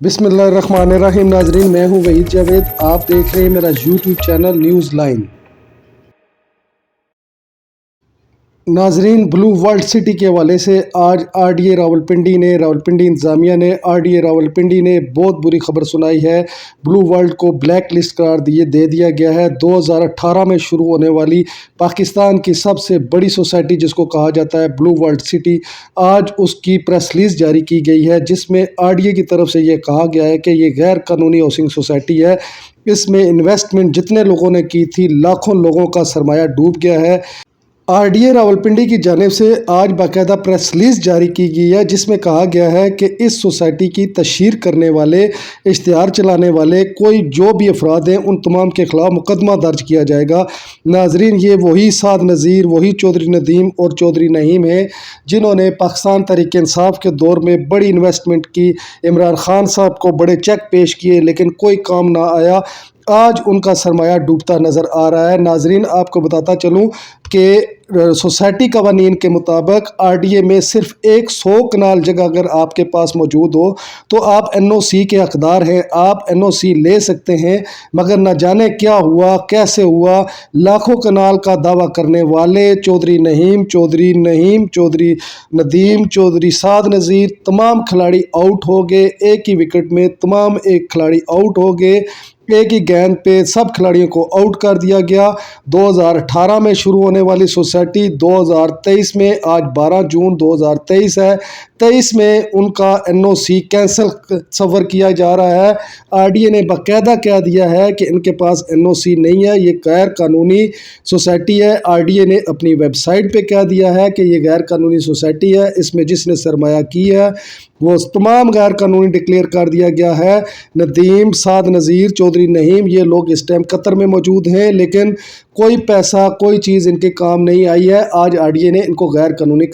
بسم اللہ الرحمن الرحیم۔ ناظرین، میں ہوں وحید جاوید، آپ دیکھ رہے ہیں میرا یوٹیوب چینل نیوز لائن۔ ناظرین، بلو ورلڈ سٹی کے حوالے سے آج راولپنڈی انتظامیہ نے راولپنڈی نے بہت بری خبر سنائی ہے۔ بلو ورلڈ کو بلیک لسٹ قرار دے دیا گیا ہے۔ 2018 میں شروع ہونے والی پاکستان کی سب سے بڑی سوسائٹی جس کو کہا جاتا ہے بلو ورلڈ سٹی، آج اس کی پریس ریلیز جاری کی گئی ہے جس میں کی طرف سے یہ کہا گیا ہے کہ یہ غیر قانونی ہاؤسنگ سوسائٹی ہے۔ اس میں انویسٹمنٹ جتنے لوگوں نے کی تھی، لاکھوں لوگوں کا سرمایہ ڈوب گیا ہے۔ راولپنڈی کی جانب سے آج باقاعدہ پریس ریلیز جاری کی گئی ہے جس میں کہا گیا ہے کہ اس سوسائٹی کی تشہیر کرنے والے، اشتہار چلانے والے کوئی جو بھی افراد ہیں ان تمام کے خلاف مقدمہ درج کیا جائے گا۔ ناظرین، یہ وہی سعد نذیر، وہی چودھری ندیم اور چودھری نعیم ہیں جنہوں نے پاکستان تحریک انصاف کے دور میں بڑی انویسٹمنٹ کی، عمران خان صاحب کو بڑے چیک پیش کیے لیکن کوئی کام نہ آیا۔ آج ان کا سرمایہ ڈوبتا نظر آ رہا ہے۔ ناظرین، آپ کو بتاتا چلوں کہ سوسائٹی قوانین کے مطابق میں صرف 100 کنال جگہ اگر آپ کے پاس موجود ہو تو آپ NOC کے حقدار ہیں، آپ NOC لے سکتے ہیں، مگر نہ جانے کیا ہوا، کیسے ہوا۔ لاکھوں کنال کا دعویٰ کرنے والے چودھری نعیم، چودھری ندیم، چودھری سعد نذیر، تمام کھلاڑی آؤٹ ہو گئے۔ ایک ہی وکٹ میں تمام کھلاڑی آؤٹ ہو گئے، ایک ہی گیند پہ سب کھلاڑیوں کو آؤٹ کر دیا گیا۔ 2018 میں شروع ہونے والی سوسائٹی 2023 میں، آج 12 جون 2023 ہے، 23 میں ان کا NOC کینسل تصور کیا جا رہا ہے۔ نے باقاعدہ کہہ دیا ہے کہ ان کے پاس NOC نہیں ہے، یہ غیر قانونی سوسائٹی ہے۔ نے اپنی ویب سائٹ پہ کہہ دیا ہے کہ یہ غیر قانونی سوسائٹی ہے، اس میں جس نے سرمایہ کی ہے وہ تمام غیر قانونی ڈکلیئر کر دیا گیا ہے۔ ندیم، سعد نذیر، چودھری نعیم، یہ لوگ اس ٹائم قطر میں موجود ہیں لیکن کوئی پیسہ، کوئی چیز ان کے کام نہیں آئی ہے۔ آج نے ان کو غیر قانونی